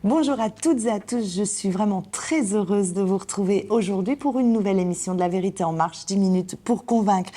Bonjour à toutes et à tous, je suis vraiment très heureuse de vous retrouver aujourd'hui pour une nouvelle émission de La Vérité en Marche, 10 minutes pour convaincre.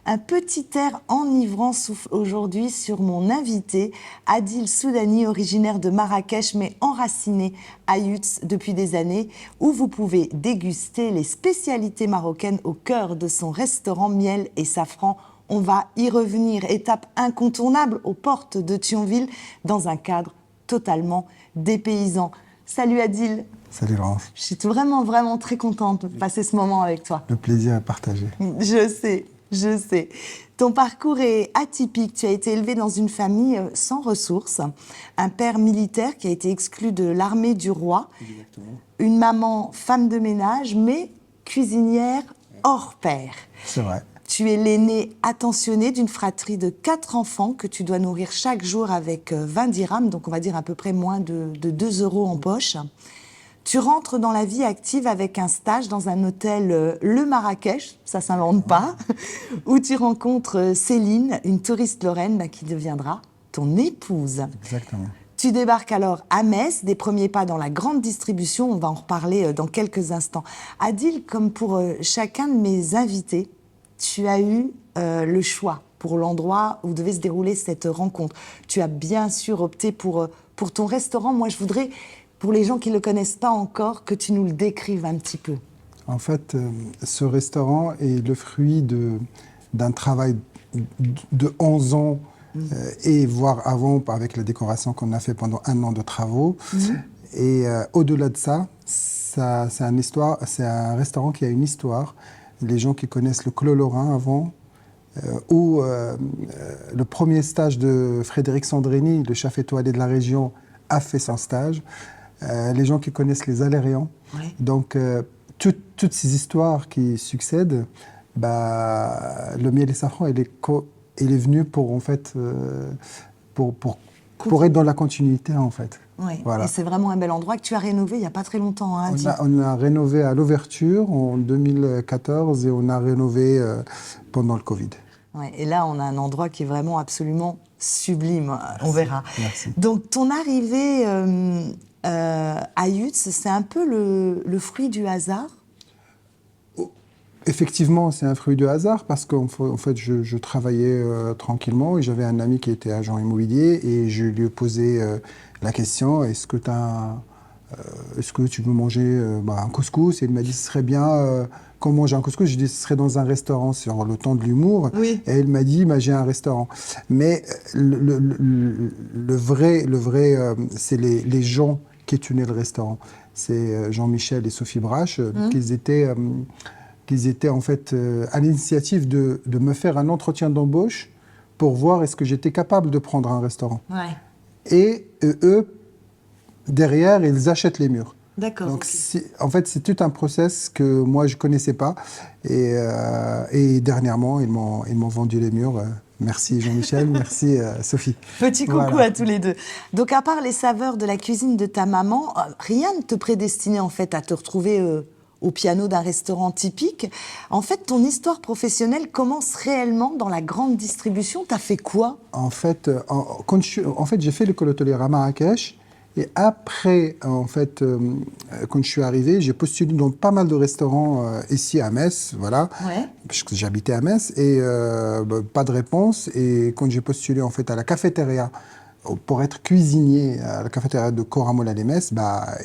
Un petit air enivrant souffle aujourd'hui sur mon invité, Adil Soudani, originaire de Marrakech mais enraciné à Yutz depuis des années, où vous pouvez déguster les spécialités marocaines au cœur de son restaurant Miel et Safran. On va y revenir, étape incontournable aux portes de Thionville, dans un cadre totalement dépaysant. Salut Adil. Salut Laurence. Je suis vraiment très contente de passer ce moment avec toi. Le plaisir est partagé. Je sais. Ton parcours est atypique. Tu as été élevé dans une famille sans ressources. Un père militaire qui a été exclu de l'armée du roi. Exactement. Une maman femme de ménage, mais cuisinière hors pair. C'est vrai. Tu es l'aîné attentionné d'une fratrie de 4 enfants que tu dois nourrir chaque jour avec 20 dirhams, donc on va dire à peu près moins de 2 euros en poche. Tu rentres dans la vie active avec un stage dans un hôtel Le Marrakech, ça s'invente pas, où tu rencontres Céline, une touriste lorraine qui deviendra ton épouse. Exactement. Tu débarques alors à Metz, des premiers pas dans la grande distribution, on va en reparler dans quelques instants. Adil, comme pour chacun de mes invités, tu as eu le choix pour l'endroit où devait se dérouler cette rencontre. Tu as bien sûr opté pour ton restaurant. Moi, je voudrais, pour les gens qui ne le connaissent pas encore, que tu nous le décrives un petit peu. En fait, ce restaurant est le fruit d'un travail de 11 ans et voire avant, avec la décoration qu'on a fait pendant 1 an de travaux. Et au-delà de ça, c'est un restaurant qui a une histoire. Les gens qui connaissent le Clos Lorrain avant, où le premier stage de Frédéric Sandrini, le chef étoilé de la région, a fait son stage. Les gens qui connaissent les Alérians. Ouais. Donc, toutes ces histoires qui succèdent, le Miel et Safran, il est venu pour, en fait, pour être dans la continuité, en fait. Oui, Voilà. et c'est vraiment un bel endroit que tu as rénové il n'y a pas très longtemps. Hein, on a rénové à l'ouverture en 2014 et on a rénové pendant le Covid. Ouais, et là, on a un endroit qui est vraiment absolument sublime. Merci, on verra. Merci. Donc, ton arrivée à Yutz, c'est un peu le fruit du hasard? Effectivement, c'est un fruit du hasard parce qu'en fait, je travaillais tranquillement et j'avais un ami qui était agent immobilier et je lui ai posé la question, est-ce que tu veux manger un couscous? Et il m'a dit, ce serait bien qu'on mange un couscous. Je lui ai dit, ce serait dans un restaurant sur le temps de l'humour. Oui. Et il m'a dit, j'ai un restaurant. Mais le vrai c'est les gens qui tenaient le restaurant. C'est Jean-Michel et Sophie Brache qu'ils étaient en fait à l'initiative de me faire un entretien d'embauche pour voir est-ce que j'étais capable de prendre un restaurant. Ouais. Et eux, derrière, ils achètent les murs. D'accord. Donc, Okay. en fait, c'est tout un process que moi, je ne connaissais pas. Et dernièrement, ils m'ont vendu les murs. Merci Jean-Michel, merci Sophie. Petit coucou à tous les deux. Donc, à part les saveurs de la cuisine de ta maman, rien ne te prédestinait en fait à te retrouver au piano d'un restaurant typique. En fait, ton histoire professionnelle commence réellement dans la grande distribution. T'as fait quoi? En fait, j'ai fait l'école hôtelière à Marrakech. Et après, en fait, quand je suis arrivé, j'ai postulé dans pas mal de restaurants ici à Metz, voilà, Ouais. parce que j'habitais à Metz, et pas de réponse. Et quand j'ai postulé en fait à la cafétéria pour être cuisinier à la cafétéria de Coramol les Metz,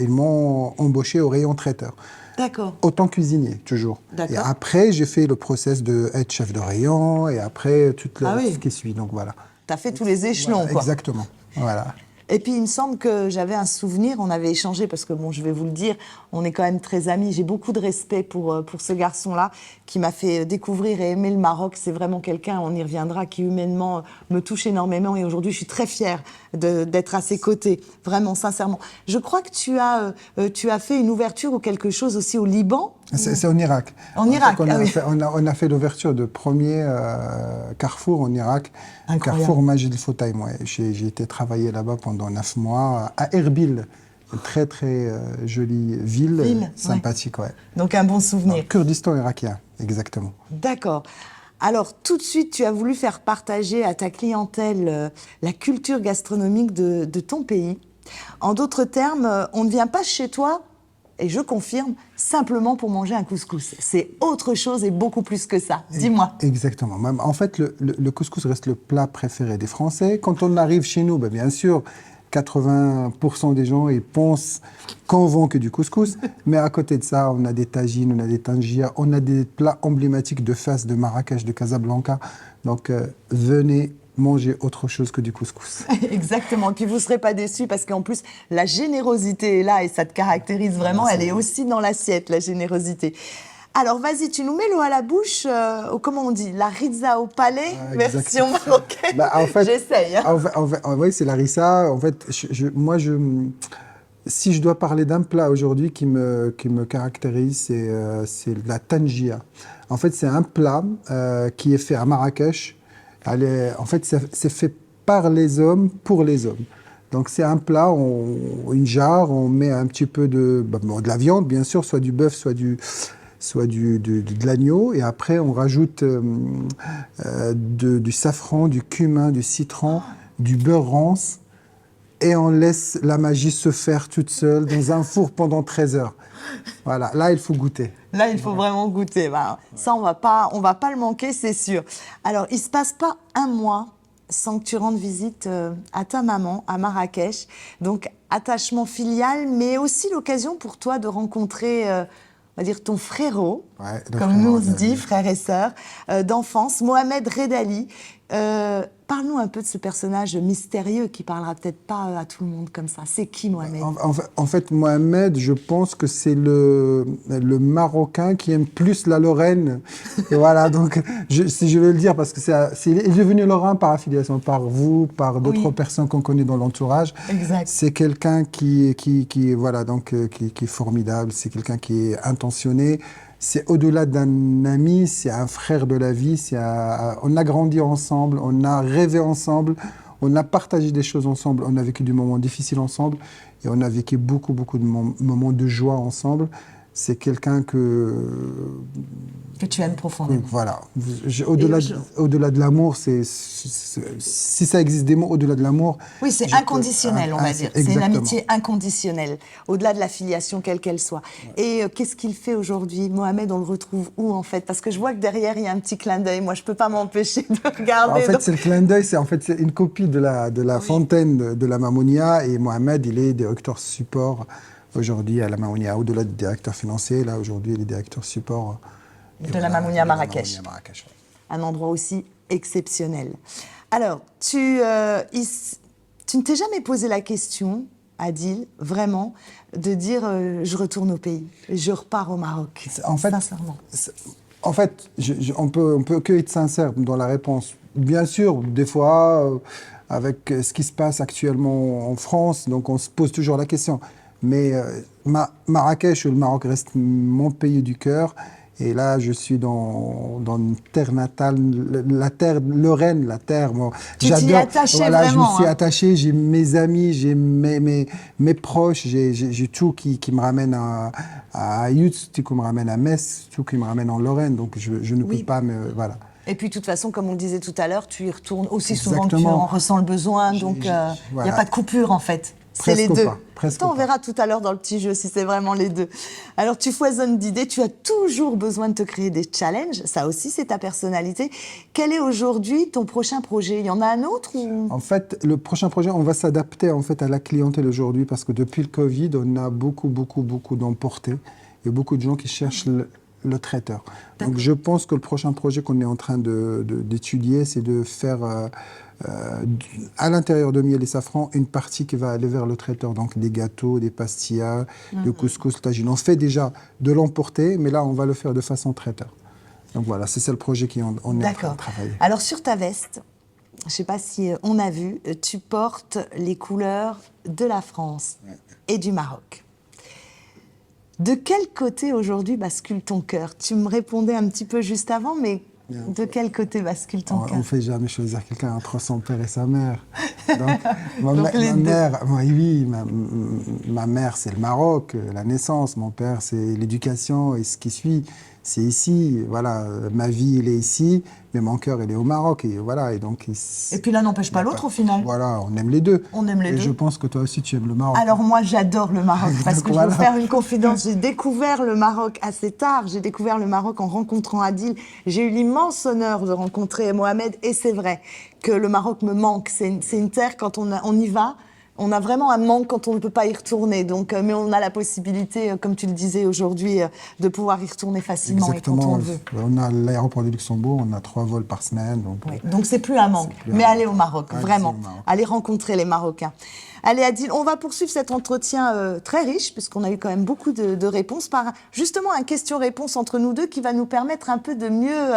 ils m'ont embauché au rayon traiteur. D'accord. Autant cuisinier, toujours. D'accord. Et après, j'ai fait le process d'être chef de rayon, et après, tout ce qui suit. Donc voilà. T'as fait tous les échelons, voilà, quoi. Exactement. Voilà. Et puis, il me semble que j'avais un souvenir, on avait échangé, parce que, bon, je vais vous le dire, on est quand même très amis. J'ai beaucoup de respect pour ce garçon-là, qui m'a fait découvrir et aimer le Maroc. C'est vraiment quelqu'un, on y reviendra, qui humainement me touche énormément. Et aujourd'hui, je suis très fière d'être à ses côtés, vraiment, sincèrement. Je crois que tu as fait une ouverture ou quelque chose aussi au Liban. C'est en Irak. En Irak, on a fait l'ouverture de premier carrefour en Irak. Incroyable. Carrefour Majid El-Foutaï. J'ai été travailler là-bas pendant 9 mois à Erbil. Une très très jolie ville sympathique. Ouais. Donc un bon souvenir. Dans le Kurdistan irakien, exactement. D'accord. Alors tout de suite, tu as voulu faire partager à ta clientèle la culture gastronomique de ton pays. En d'autres termes, on ne vient pas chez toi, et je confirme, simplement pour manger un couscous. C'est autre chose et beaucoup plus que ça. Dis-moi. Exactement. En fait, le couscous reste le plat préféré des Français. Quand on arrive chez nous, ben, bien sûr, 80% des gens ils pensent qu'on vend que du couscous. Mais à côté de ça, on a des tagines, on a des tangias, on a des plats emblématiques de Fès, de Marrakech, de Casablanca. Donc, venez manger autre chose que du couscous. Exactement. Et puis vous ne serez pas déçus parce qu'en plus, la générosité est là et ça te caractérise vraiment. Elle est aussi dans l'assiette, la générosité. Alors vas-y, tu nous mets l'eau à la bouche, comment on dit, la rizza au palais, version marocaine. Bah, en fait, j'essaye. Hein. Oui, c'est la rissa. En fait, si je dois parler d'un plat aujourd'hui qui me caractérise, c'est la tangia. En fait, c'est un plat qui est fait à Marrakech. En fait, c'est fait par les hommes, pour les hommes. Donc, c'est un plat, une jarre, on met un petit peu de la viande, bien sûr, soit du bœuf, soit de l'agneau. Et après, on rajoute du safran, du cumin, du citron, du beurre rance. Et on laisse la magie se faire toute seule dans un four pendant 13 heures. Voilà, là, il faut goûter. Là, il faut vraiment goûter. Bah, ça, on va pas le manquer, c'est sûr. Alors, il ne se passe pas un mois sans que tu rendes visite à ta maman, à Marrakech. Donc, attachement filial, mais aussi l'occasion pour toi de rencontrer, on va dire, ton frérot, comme nous on se dit, frère et sœur, d'enfance, Mohamed Redali. Parle-nous un peu de ce personnage mystérieux qui parlera peut-être pas à tout le monde comme ça. C'est qui Mohamed ? En fait, Mohamed, je pense que c'est le Marocain qui aime plus la Lorraine. Et voilà, donc si je vais le dire, parce que il est devenu Lorrain par affiliation, par vous, par d'autres personnes qu'on connaît dans l'entourage. Exact. C'est quelqu'un qui est formidable, c'est quelqu'un qui est intentionné. C'est au-delà d'un ami, c'est un frère de la vie. On a grandi ensemble, on a rêvé ensemble, on a partagé des choses ensemble, on a vécu des moments difficiles ensemble et on a vécu beaucoup de moments de joie ensemble. C'est quelqu'un que tu aimes profondément. Voilà. Au-delà de l'amour, si ça existe des mots au-delà de l'amour... Oui, c'est inconditionnel, on va dire. C'est une amitié inconditionnelle, au-delà de la filiation, quelle qu'elle soit. Ouais. Et qu'est-ce qu'il fait aujourd'hui ? Mohamed, on le retrouve où, en fait ? Parce que je vois que derrière, il y a un petit clin d'œil. Moi, je ne peux pas m'empêcher de regarder. En fait, c'est le clin d'œil. C'est une copie de la fontaine de la Mamounia. Et Mohamed, il est directeur support aujourd'hui à la Mamounia. Au-delà du directeur financier, là, aujourd'hui, il est directeur support... de la Mamounia Marrakech. Un endroit aussi exceptionnel. Alors, tu ne t'es jamais posé la question, Adil, vraiment, de dire je retourne au pays, je repars au Maroc, sincèrement. En fait, on peut que être sincère dans la réponse. Bien sûr, des fois, avec ce qui se passe actuellement en France, donc on se pose toujours la question. Mais Marrakech, le Maroc reste mon pays du cœur. Et là, je suis dans une terre natale, la terre lorraine, la terre. Bon, tu t'y es attaché vraiment. Je me suis attaché, j'ai mes amis, j'ai mes proches, j'ai tout qui me ramène à Yutz, tout qui me ramène à Metz, tout qui me ramène en Lorraine. Donc je ne peux pas me... Voilà. Et puis, de toute façon, comme on le disait tout à l'heure, tu y retournes aussi souvent que tu en ressens le besoin. Donc, il n'y a pas de coupure, en fait. C'est les deux. On verra tout à l'heure dans le petit jeu si c'est vraiment les deux. Alors, tu foisonnes d'idées, tu as toujours besoin de te créer des challenges. Ça aussi, c'est ta personnalité. Quel est aujourd'hui ton prochain projet ? Il y en a un autre ou... En fait, le prochain projet, on va s'adapter en fait à la clientèle aujourd'hui parce que depuis le Covid, on a beaucoup d'emportés et beaucoup de gens qui cherchent le traiteur. Donc, je pense que le prochain projet qu'on est en train d'étudier, c'est de faire... à l'intérieur de miel et safran, une partie qui va aller vers le traiteur, donc des gâteaux, des pastillas, le couscous, le tagine. On fait déjà de l'emporter, mais là, on va le faire de façon traiteur. Donc voilà, c'est ça le projet qu'on est en train de travailler. Alors, sur ta veste, je ne sais pas si on a vu, tu portes les couleurs de la France et du Maroc. De quel côté aujourd'hui bascule ton cœur ? Tu me répondais un petit peu juste avant, mais... De quel côté bascule ton cœur ? On ne fait jamais choisir quelqu'un entre son père et sa mère. Donc, ma mère, c'est le Maroc, la naissance. Mon père, c'est l'éducation et ce qui suit. c'est ici, voilà, ma vie, elle est ici, mais mon cœur, il est au Maroc, et voilà, et donc... Et puis l'un n'empêche pas l'autre, au final. Voilà, on aime les deux. On aime les deux. Et je pense que toi aussi, tu aimes le Maroc. Alors moi, j'adore le Maroc, parce que Voilà. je vais faire une confidence. J'ai découvert le Maroc assez tard. J'ai découvert le Maroc en rencontrant Adil. J'ai eu l'immense honneur de rencontrer Mohamed, et c'est vrai que le Maroc me manque. C'est une terre, quand on y va, on a vraiment un manque quand on ne peut pas y retourner. Donc, mais on a la possibilité, comme tu le disais aujourd'hui, de pouvoir y retourner facilement. Exactement. Et quand on le veut. On a l'aéroport de Luxembourg, on a 3 vols par semaine. Donc, Oui. Donc c'est plus un manque. Mais allez au Maroc, Allez vraiment. au Maroc. Allez rencontrer les Marocains. Allez Adil, on va poursuivre cet entretien très riche, puisqu'on a eu quand même beaucoup de réponses, par justement un question-réponse entre nous deux qui va nous permettre un peu de mieux...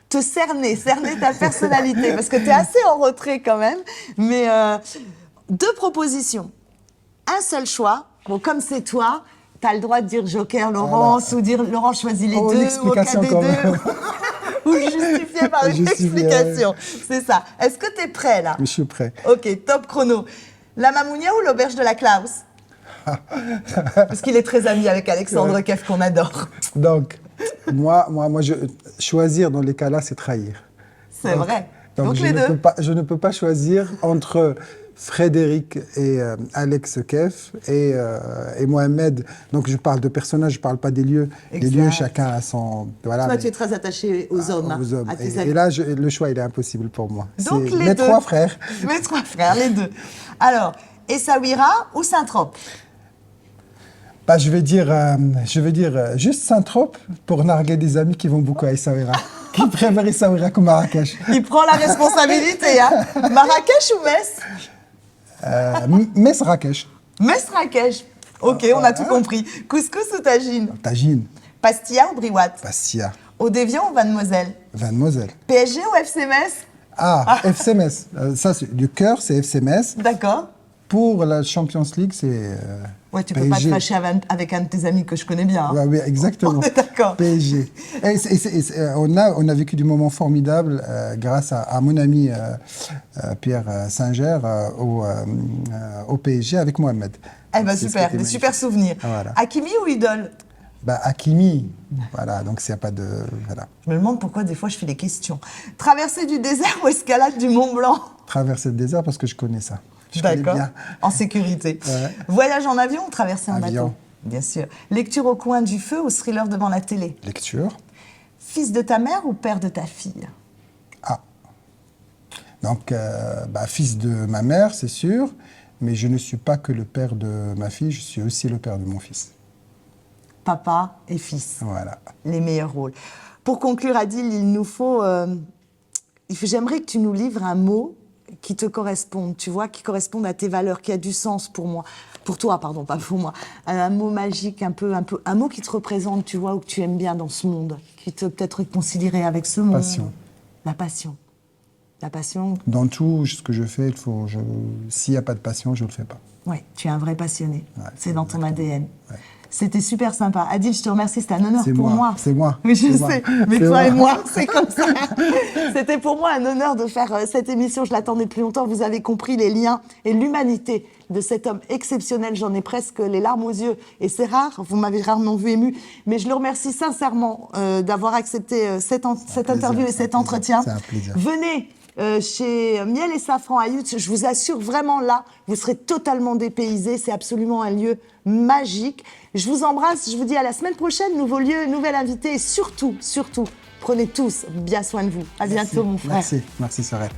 te cerner ta personnalité, parce que tu es assez en retrait quand même. Mais 2 propositions, un seul choix. Bon, comme c'est toi, tu as le droit de dire Joker Laurence, ou dire Laurence choisit les deux, ou au cas des deux, ou justifier par une explication. C'est ça. Est-ce que tu es prêt là? Je suis prêt. Ok, top chrono. La Mamounia ou l'auberge de la Klaus? Parce qu'il est très ami avec Alexandre Keff, qu'on adore. Donc, moi, choisir dans les cas-là, c'est trahir. C'est vrai. Donc les deux. Je ne peux pas choisir entre Frédéric et Alex Keff et Mohamed. Donc je parle de personnages, je ne parle pas des lieux. Exact. Les lieux, chacun a son... Voilà, Toi, tu es très attaché aux hommes. aux hommes. À tes amis. Et là, le choix, il est impossible pour moi. Donc C'est les mes deux. 3 frères. Mes 3 frères, les deux. Alors, Essaouira ou Saint-Trope? Bah, je vais dire juste Saint-Trope pour narguer des amis qui vont beaucoup à Essaouira. Qui préfèrent Essaouira que Marrakech. Il prend la responsabilité, hein. Marrakech ou Metz? Metz-Marrakech. Metz-Marrakech. Ok, on a tout compris. Couscous ou tagine? Tagine. Pastilla ou Briouat? Bastia. Eau d'Évian ou Mademoiselle? Mademoiselle. PSG ou FC Metz? FC Metz. Ça, du cœur, c'est FC Metz. D'accord. Pour la Champions League, c'est Ouais, tu PSG. peux pas te fâcher avec un de tes amis que je connais bien. Hein. Ouais, oui, exactement. On est d'accord. PSG. On a vécu du moment formidable grâce à mon ami Pierre Singer au PSG avec Mohamed. Eh ben C'est super, ce qui des était super souvenirs. Voilà. Hakimi ou Idole? Bah, Hakimi. Voilà, donc s'il n'y a pas de... Voilà. Je me demande pourquoi des fois je fais des questions. Traversée du désert ou escalade du Mont Blanc? Traverser le désert parce que je connais ça. Je connais D'accord. bien. En sécurité. Ouais. Voyage en avion ou traversée en Avion. bateau? Bien sûr. Lecture au coin du feu ou thriller devant la télé? Lecture. Fils de ta mère ou père de ta fille? Ah. Donc, fils de ma mère, c'est sûr, mais je ne suis pas que le père de ma fille, je suis aussi le père de mon fils. Papa et fils. Voilà. Les meilleurs rôles. Pour conclure, Adil, il nous faut... J'aimerais que tu nous livres un mot qui te corresponde, tu vois, qui corresponde à tes valeurs, qui a du sens pour moi. Pour toi, pardon, pas pour moi. Un mot magique, un mot qui te représente, tu vois, ou que tu aimes bien dans ce monde, qui te peut-être réconcilierait avec ce monde. Passion. La passion. La passion. Dans tout ce que je fais, s'il n'y a pas de passion, je ne le fais pas. Oui, tu es un vrai passionné. Ouais, c'est dans ton ADN. Ouais. C'était super sympa. Adil, je te remercie, c'était un honneur pour moi. C'est moi. Oui, je C'est sais, moi. mais C'est toi et moi. moi, c'est comme ça. C'était pour moi un honneur de faire cette émission. Je l'attendais depuis longtemps. Vous avez compris les liens et l'humanité de cet homme exceptionnel. J'en ai presque les larmes aux yeux. Et c'est rare, vous m'avez rarement vu ému. Mais je le remercie sincèrement d'avoir accepté cette interview et cet entretien. C'est un plaisir. Venez chez Miel et Safran à Yutz, je vous assure vraiment là, vous serez totalement dépaysés. C'est absolument un lieu magique. Je vous embrasse, je vous dis à la semaine prochaine, nouveau lieu, nouvel invité et surtout, prenez tous bien soin de vous. À bientôt mon frère. Merci Sorel.